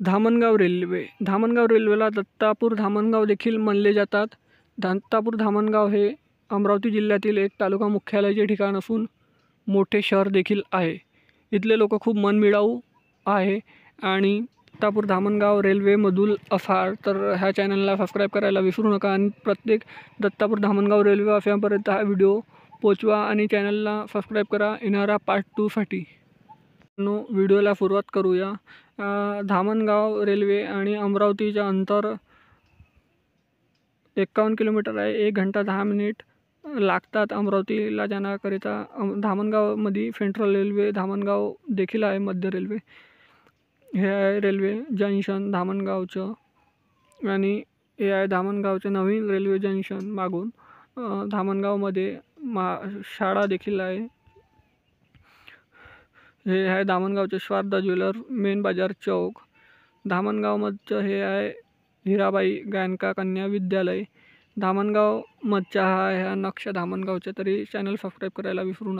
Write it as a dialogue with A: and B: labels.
A: Dhamangaon railway. Dhamangaon रेल्वेला दत्तापूर धामणगाव देखील म्हणले जातात. दत्तापूर धामणगाव हे अमरावती जिल्ह्यातील एक तालुका मुख्यालयाचे ठिकाण असून मोठे शहर देखील आहे. इथले लोक खूप मनमिळाऊ आहे आणि दत्तापूर धामणगाव रेल्वेमधून असाल तर ह्या चॅनलला सबस्क्राईब करायला विसरू नका आणि प्रत्येक दत्तापूर धामणगाव रेल्वे असापर्यंत हा व्हिडिओ पोचवा आणि चॅनलला सबस्क्राईब करा येणारा पार्ट 2 साठी. व्हिडिओला सुरुवात करूया. धामणगाव रेल्वे आणि अमरावतीचं अंतर 51 किलोमीटर आहे. 1 घंटा 10 मिनिट लागतात अमरावतीला जाण्याकरिता. धामणगावमध्ये सेंट्रल रेल्वे धामणगाव देखील आहे, मध्य रेल्वे. हे आहे रेल्वे जंक्शन धामणगावचं आणि हे आहे धामणगावचं नवीन रेल्वे जंक्शन. मागून धामणगावमध्ये शाळा देखील आहे. हे आहे धामणगावचे शारदा ज्वेलर मेन बाजार चौक. धामणगावमधचं हे आहे हिराबाई गायनका कन्या विद्यालय. धामणगाव मधचा हा नक्षा धामणगावचा. तरी चॅनल सबस्क्राईब करायला विसरू नका.